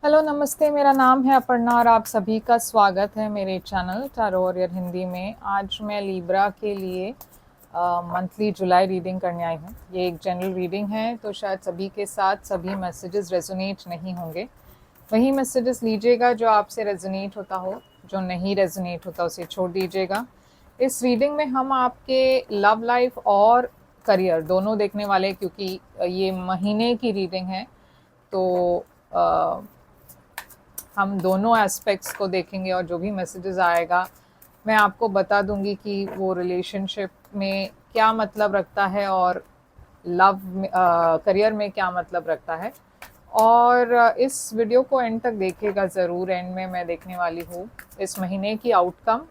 Hello नमस्ते, मेरा नाम है अपर्णा और आप सभी का स्वागत है मेरे चैनल टैरो वॉरियर हिंदी में। आज मैं लिब्रा के लिए मंथली जुलाई रीडिंग करने आई हूँ। ये एक जनरल रीडिंग है, तो शायद सभी के साथ सभी मैसेजेस रेजोनेट नहीं होंगे। वही मैसेजेस लीजिएगा जो आपसे रेजोनेट होता हो, जो नहीं रेजोनेट होता उसे छोड़ दीजिएगा। इस रीडिंग में हम आपके लव लाइफ और करियर दोनों देखने वाले हैं, क्योंकि ये महीने की रीडिंग है। तो हम दोनों एस्पेक्ट्स को देखेंगे और जो भी मैसेजेस आएगा मैं आपको बता दूंगी कि वो रिलेशनशिप में क्या मतलब रखता है और लव करियर में क्या मतलब रखता है। और इस वीडियो को एंड तक देखिएगा ज़रूर। एंड में मैं देखने वाली हूँ इस महीने की आउटकम,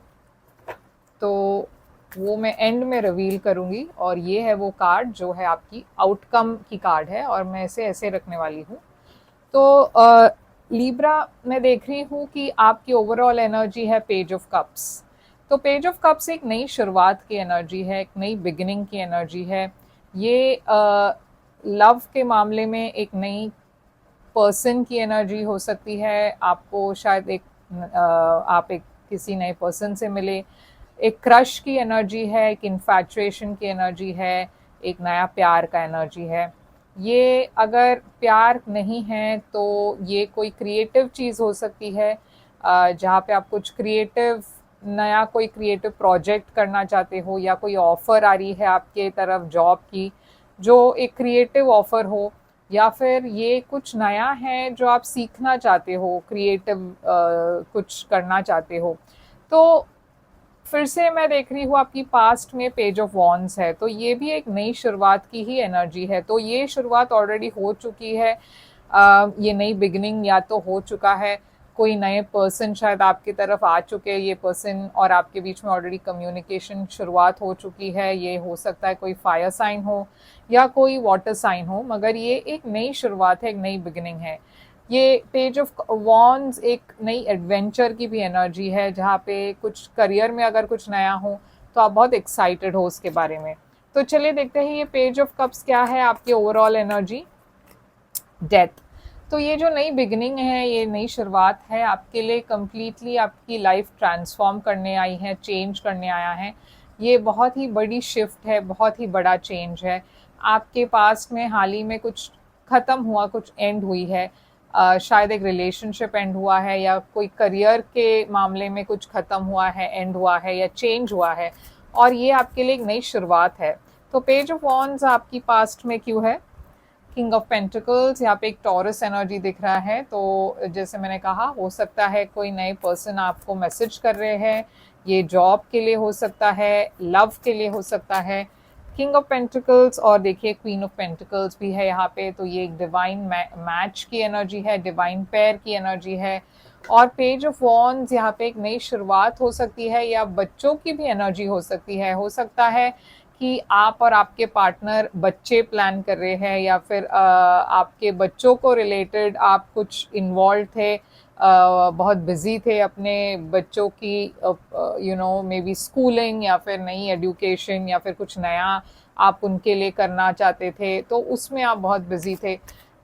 तो वो मैं एंड में रिवील करूँगी। और ये है वो कार्ड जो है आपकी आउटकम की कार्ड है और मैं इसे ऐसे रखने वाली हूँ। तो लिब्रा मैं देख रही हूँ कि आपकी ओवरऑल एनर्जी है पेज ऑफ कप्स। तो पेज ऑफ कप्स एक नई शुरुआत की एनर्जी है, एक नई बिगिनिंग की एनर्जी है। ये लव के मामले में एक नई पर्सन की एनर्जी हो सकती है। आपको शायद आप एक किसी नए पर्सन से मिले, एक क्रश की एनर्जी है, एक इन्फैचुएशन की एनर्जी है, एक नया प्यार का एनर्जी है। ये अगर प्यार नहीं है तो ये कोई क्रिएटिव चीज़ हो सकती है, जहाँ पे आप कुछ क्रिएटिव नया कोई क्रिएटिव प्रोजेक्ट करना चाहते हो, या कोई ऑफ़र आ रही है आपके तरफ जॉब की जो एक क्रिएटिव ऑफ़र हो, या फिर ये कुछ नया है जो आप सीखना चाहते हो, क्रिएटिव कुछ करना चाहते हो। तो फिर से मैं देख रही हूँ आपकी पास्ट में पेज ऑफ वॉन्ड्स है, तो ये भी एक नई शुरुआत की ही एनर्जी है। तो ये शुरुआत ऑलरेडी हो चुकी है, ये नई बिगिनिंग या तो हो चुका है, कोई नए पर्सन शायद आपकी तरफ आ चुके हैं, ये पर्सन और आपके बीच में ऑलरेडी कम्युनिकेशन शुरुआत हो चुकी है। ये हो सकता है कोई फायर साइन हो या कोई वाटर साइन हो, मगर ये एक नई शुरुआत है, एक नई बिगिनिंग है। ये पेज ऑफ वॉन्ड्स एक नई एडवेंचर की भी एनर्जी है, जहाँ पे कुछ करियर में अगर कुछ नया हो तो आप बहुत एक्साइटेड हो उसके बारे में। तो चलिए देखते हैं ये पेज ऑफ कप्स क्या है आपकी ओवरऑल एनर्जी। डेथ। तो ये जो नई बिगिनिंग है, ये नई शुरुआत है आपके लिए, कम्प्लीटली आपकी लाइफ ट्रांसफॉर्म करने आई है, चेंज करने आया है। ये बहुत ही बड़ी शिफ्ट है, बहुत ही बड़ा चेंज है। आपके पास्ट में हाल ही में कुछ ख़त्म हुआ, कुछ एंड हुई है। शायद एक रिलेशनशिप एंड हुआ है, या कोई करियर के मामले में कुछ ख़त्म हुआ है, एंड हुआ है या चेंज हुआ है, और ये आपके लिए एक नई शुरुआत है। तो पेज ऑफ वॉन्ड्स आपकी पास्ट में क्यों है? किंग ऑफ पेंटिकल्स, यहाँ पे एक टॉरस एनर्जी दिख रहा है। तो जैसे मैंने कहा, हो सकता है कोई नए पर्सन आपको मैसेज कर रहे हैं, ये जॉब के लिए हो सकता है, लव के लिए हो सकता है। किंग ऑफ पेंटिकल्स और देखिए क्वीन ऑफ पेंटिकल्स भी है यहाँ पे, तो ये एक डिवाइन मैच की एनर्जी है, डिवाइन पेयर की एनर्जी है। और पेज ऑफ वॉन्ड्स यहाँ पे एक नई शुरुआत हो सकती है, या बच्चों की भी एनर्जी हो सकती है। हो सकता है कि आप और आपके पार्टनर बच्चे प्लान कर रहे हैं, या फिर आपके बच्चों को रिलेटेड आप कुछ इन्वॉल्व थे, बहुत बिजी थे अपने बच्चों की मे बी स्कूलिंग, या फिर नई एजुकेशन, या फिर कुछ नया आप उनके लिए करना चाहते थे, तो उसमें आप बहुत बिजी थे।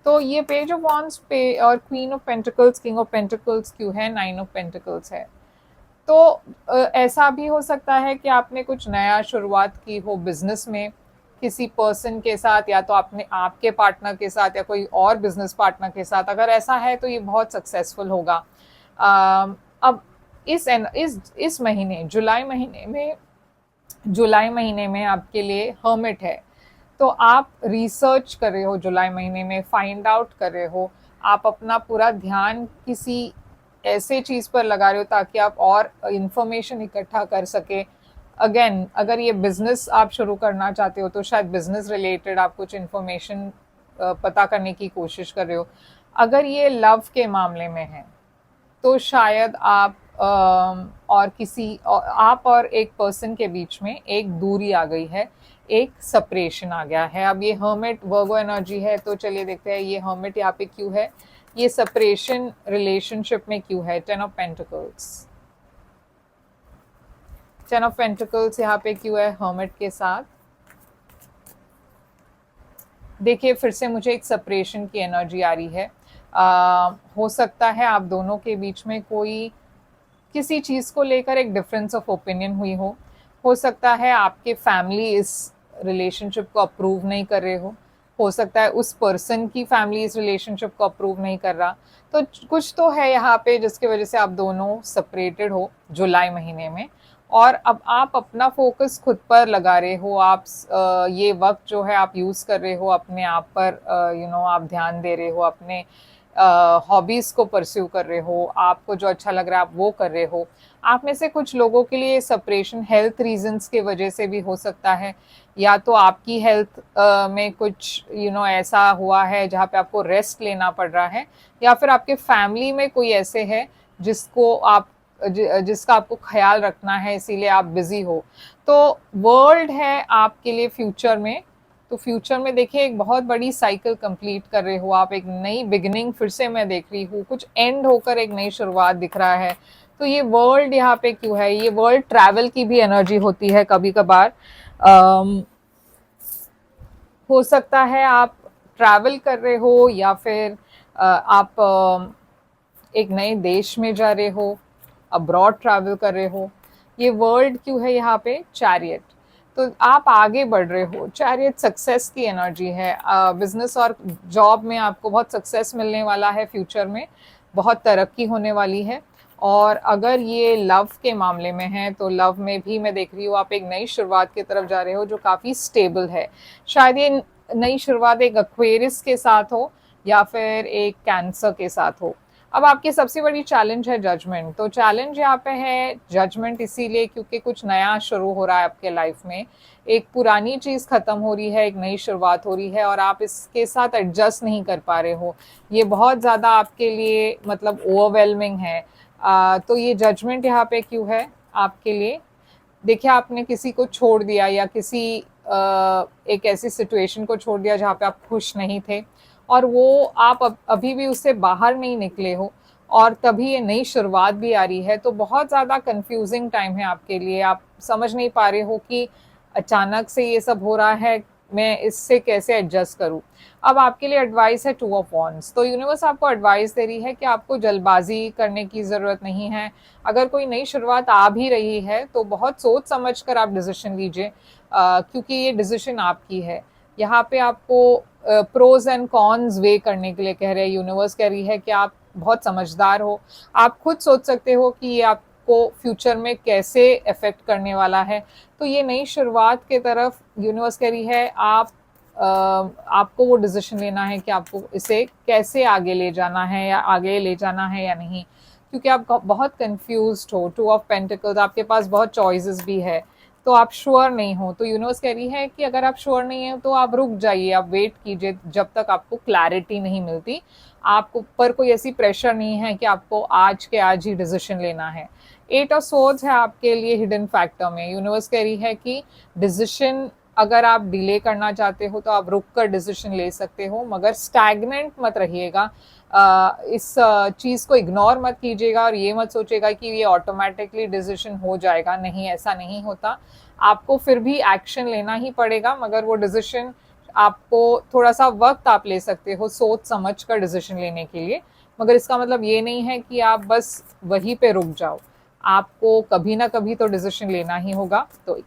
तो ये पेज ऑफ वॉन्ड्स पे और queen of pentacles, king of pentacles क्यों है, नाइन ऑफ पेंटिकल्स है। तो ऐसा भी हो सकता है कि आपने कुछ नया शुरुआत की हो बिजनेस में किसी पर्सन के साथ, या तो आपने आपके पार्टनर के साथ या कोई और बिजनेस पार्टनर के साथ। अगर ऐसा है तो ये बहुत सक्सेसफुल होगा। अब इस महीने जुलाई महीने में आपके लिए हर्मिट है। तो आप रिसर्च कर रहे हो, जुलाई महीने में फाइंड आउट कर रहे हो, आप अपना पूरा ध्यान किसी ऐसे चीज़ पर लगा रहे हो ताकि आप और इंफॉर्मेशन इकट्ठा कर सके। अगेन, अगर ये बिजनेस आप शुरू करना चाहते हो तो शायद बिजनेस रिलेटेड आप कुछ इंफॉर्मेशन पता करने की कोशिश कर रहे हो। अगर ये लव के मामले में है तो शायद आप आप और एक पर्सन के बीच में एक दूरी आ गई है, एक सेपरेशन आ गया है। अब ये हर्मिट वर्गो एनर्जी है, तो चलिए देखते हैं ये हर्मिट यहाँ पे क्यों है, ये सेपरेशन रिलेशनशिप में क्यों है। Ten of pentacles, ten of pentacles यहाँ पे क्यों है हर्मिट के साथ। देखिए फिर से मुझे एक सेपरेशन की एनर्जी आ रही है। हो सकता है आप दोनों के बीच में कोई किसी चीज़ को लेकर एक डिफरेंस ऑफ ओपिनियन हुई हो सकता है आपके फैमिली इस रिलेशनशिप को अप्रूव नहीं कर रहे हो सकता है उस पर्सन की फैमिली इस रिलेशनशिप को अप्रूव नहीं कर रहा। तो कुछ तो है यहाँ पे जिसकी वजह से आप दोनों सेपरेटेड हो जुलाई महीने में, और अब आप अपना फोकस खुद पर लगा रहे हो। आप ये वक्त जो है आप यूज़ कर रहे हो अपने आप पर, आप ध्यान दे रहे हो, अपने हॉबीज़ को परस्यू कर रहे हो, आपको जो अच्छा लग रहा है आप वो कर रहे हो। आप में से कुछ लोगों के लिए सेपरेशन हेल्थ रीजंस की वजह से भी हो सकता है, या तो आपकी हेल्थ में कुछ ऐसा हुआ है जहाँ पे आपको रेस्ट लेना पड़ रहा है, या फिर आपके फैमिली में कोई ऐसे है जिसको आप जिसका आपको ख्याल रखना है, इसीलिए आप बिजी हो। तो वर्ल्ड है आपके लिए फ्यूचर में, तो फ्यूचर में देखिए एक बहुत बड़ी साइकिल कंप्लीट कर रहे हो आप, एक नई बिगिनिंग फिर से मैं देख रही हूँ, कुछ एंड होकर एक नई शुरुआत दिख रहा है। तो ये वर्ल्ड यहाँ पे क्यों है, ये वर्ल्ड ट्रैवल की भी एनर्जी होती है कभी कभार। हो सकता है आप ट्रैवल कर रहे हो, या फिर आप एक नए देश में जा रहे हो, अब्रॉड ट्रैवल कर रहे हो। ये वर्ल्ड क्यों है यहाँ पे, चैरियट। तो आप आगे बढ़ रहे हो, चैरियट सक्सेस की एनर्जी है। बिजनेस और जॉब में आपको बहुत सक्सेस मिलने वाला है फ्यूचर में, बहुत तरक्की होने वाली है। और अगर ये लव के मामले में है तो लव में भी मैं देख रही हूँ आप एक नई शुरुआत की तरफ जा रहे हो जो काफ़ी स्टेबल है। शायद ये नई शुरुआत एक एक्वेरियस के साथ हो या फिर एक कैंसर के साथ हो। अब आपकी सबसे बड़ी चैलेंज है जजमेंट। तो चैलेंज यहाँ पे है जजमेंट इसीलिए क्योंकि कुछ नया शुरू हो रहा है आपके लाइफ में, एक पुरानी चीज़ खत्म हो रही है, एक नई शुरुआत हो रही है और आप इसके साथ एडजस्ट नहीं कर पा रहे हो। ये बहुत ज़्यादा आपके लिए मतलब ओवरवेलमिंग है। तो ये जजमेंट यहाँ पे क्यों है आपके लिए, देखिए आपने किसी को छोड़ दिया या किसी एक ऐसी सिचुएशन को छोड़ दिया जहाँ पे आप खुश नहीं थे, और वो आप अभी भी उससे बाहर नहीं निकले हो, और तभी ये नई शुरुआत भी आ रही है। तो बहुत ज़्यादा कंफ्यूजिंग टाइम है आपके लिए, आप समझ नहीं पा रहे हो कि अचानक से ये सब हो रहा है, मैं इससे कैसे एडजस्ट करूं। अब आपके लिए एडवाइस है 2 ऑफ वॉन्ड्स। तो यूनिवर्स आपको एडवाइस दे रही है कि आपको जल्दबाजी करने की ज़रूरत नहीं है। अगर कोई नई शुरुआत आ भी रही है तो बहुत सोच समझ कर आप डिसीजन लीजिए, क्योंकि ये डिसीजन आपकी है। यहाँ पे आपको प्रोज एंड कॉन्स वे करने के लिए कह रहे हैं। यूनिवर्स कह रही है कि आप बहुत समझदार हो, आप खुद सोच सकते हो कि ये आपको फ्यूचर में कैसे अफेक्ट करने वाला है। तो ये नई शुरुआत के तरफ यूनिवर्स कह रही है आपको वो डिसीजन लेना है कि आपको इसे कैसे आगे ले जाना है, या आगे ले जाना है या नहीं, क्योंकि आप बहुत कंफ्यूज्ड हो। 2 ऑफ पेंटिकल्स, आपके पास बहुत चॉइसेस भी है, तो आप श्योर नहीं हो। तो यूनिवर्स कह रही है कि अगर आप श्योर नहीं है तो आप रुक जाइए, आप वेट कीजिए जब तक आपको क्लैरिटी नहीं मिलती। आपको पर कोई ऐसी प्रेशर नहीं है कि आपको आज के आज ही डिसीजन लेना है। 8 ऑफ सोर्ड्स है आपके लिए हिडन फैक्टर में। यूनिवर्स कह रही है कि डिसीजन अगर आप डिले करना चाहते हो तो आप रुक कर डिसीजन ले सकते हो, मगर स्टैग्नेंट मत रहिएगा। इस चीज़ को इग्नोर मत कीजिएगा और ये मत सोचेगा कि ये ऑटोमेटिकली डिसीजन हो जाएगा। नहीं, ऐसा नहीं होता। आपको फिर भी एक्शन लेना ही पड़ेगा, मगर वो डिसीजन आपको थोड़ा सा वक्त आप ले सकते हो सोच समझ कर डिसीजन लेने के लिए, मगर इसका मतलब ये नहीं है कि आप बस वहीं पे रुक जाओ। आपको कभी ना कभी तो डिसीजन लेना ही होगा। तो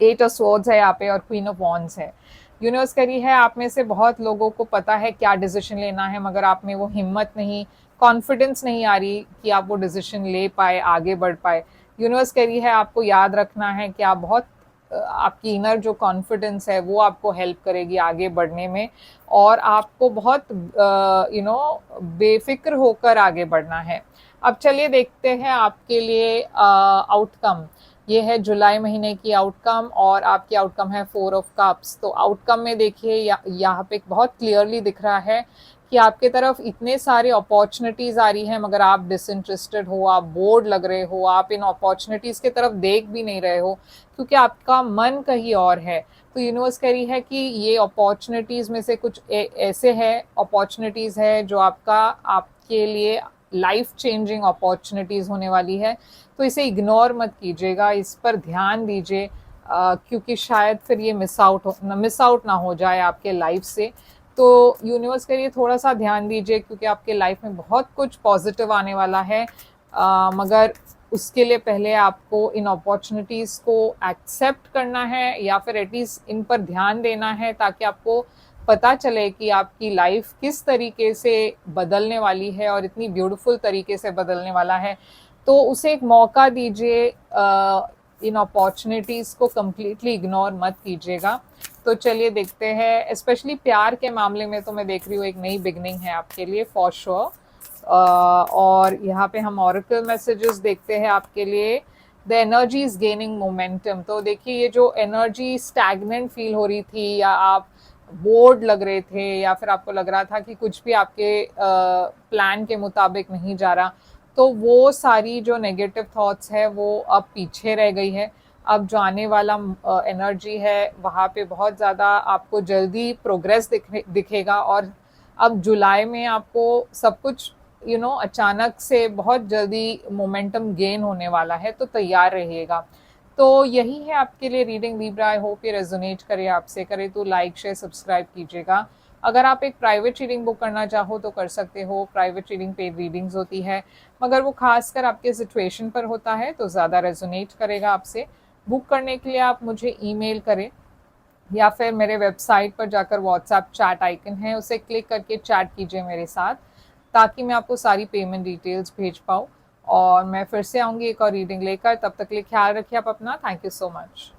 8 ऑफ स्वॉर्ड्स है यहाँ पे और क्वीन ऑफ वॉन्ड्स है। यूनिवर्स करी है आप में से बहुत लोगों को पता है क्या डिसीजन लेना है, मगर आप में वो हिम्मत नहीं, कॉन्फिडेंस नहीं आ रही कि आप वो डिसीजन ले पाए, आगे बढ़ पाए। यूनिवर्स करी है आपको याद रखना है कि आप बहुत आपकी इनर जो कॉन्फिडेंस है वो आपको हेल्प करेगी आगे बढ़ने में, और आपको बहुत बेफिक्र होकर आगे बढ़ना है। अब चलिए देखते हैं आपके लिए आउटकम। ये है जुलाई महीने की आउटकम, और आपकी आउटकम है 4 ऑफ कप्स। तो आउटकम में देखिए यहाँ पे बहुत क्लियरली दिख रहा है कि आपके तरफ इतने सारे अपॉर्चुनिटीज़ आ रही हैं, मगर आप डिसइंटरेस्टेड हो, आप बोर्ड लग रहे हो, आप इन अपॉर्चुनिटीज़ की तरफ देख भी नहीं रहे हो क्योंकि आपका मन कहीं और है। तो यूनिवर्स कह रही है कि ये अपॉर्चुनिटीज़ में से कुछ ऐसे है अपॉर्चुनिटीज़ है जो आपके लिए लाइफ चेंजिंग अपॉर्चुनिटीज़ होने वाली है। तो इसे इग्नोर मत कीजिएगा, इस पर ध्यान दीजिए, क्योंकि शायद फिर ये मिस आउट ना हो जाए आपके लाइफ से। तो यूनिवर्स के लिए थोड़ा सा ध्यान दीजिए, क्योंकि आपके लाइफ में बहुत कुछ पॉजिटिव आने वाला है, मगर उसके लिए पहले आपको इन अपॉर्चुनिटीज़ को एक्सेप्ट करना है, या फिर एटलीस्ट इन पर ध्यान देना है, ताकि आपको पता चले कि आपकी लाइफ किस तरीके से बदलने वाली है और इतनी ब्यूटीफुल तरीके से बदलने वाला है। तो उसे एक मौका दीजिए, इन अपॉर्चुनिटीज़ को कम्प्लीटली इग्नोर मत कीजिएगा। तो चलिए देखते हैं, स्पेशली प्यार के मामले में तो मैं देख रही हूँ एक नई बिगनिंग है आपके लिए फॉर श्योर। और यहाँ पे हम ऑरेकल मैसेजेस देखते हैं आपके लिए। The energy is gaining momentum. तो देखिए, ये जो एनर्जी स्टैग्नेंट फील हो रही थी, या आप बोर्ड लग रहे थे, या फिर आपको लग रहा था कि कुछ भी आपके प्लान के मुताबिक नहीं जा रहा, तो वो सारी जो नेगेटिव थॉट्स है वो अब पीछे रह गई है। अब जो आने वाला एनर्जी है वहाँ पे बहुत ज़्यादा आपको जल्दी प्रोग्रेस दिखेगा। और अब जुलाई में आपको सब कुछ अचानक से बहुत जल्दी मोमेंटम गेन होने वाला है, तो तैयार रहिएगा। तो यही है आपके लिए रीडिंग लिब्रा। आई होप ये रेजोनेट करे आपसे। करे तो लाइक शेयर सब्सक्राइब कीजिएगा। अगर आप एक प्राइवेट रीडिंग बुक करना चाहो तो कर सकते हो। प्राइवेट रीडिंग पेड रीडिंग्स होती है, मगर वो खासकर आपके सिचुएशन पर होता है, तो ज़्यादा रेजोनेट करेगा आपसे। बुक करने के लिए आप मुझे ईमेल करें, या फिर मेरे वेबसाइट पर जाकर व्हाट्सएप चैट आइकन है उसे क्लिक करके चैट कीजिए मेरे साथ, ताकि मैं आपको सारी पेमेंट डिटेल्स भेज पाऊँ। और मैं फिर से आऊँगी एक और रीडिंग लेकर। तब तक के लिए ख्याल रखिए आप अपना। Thank you so much.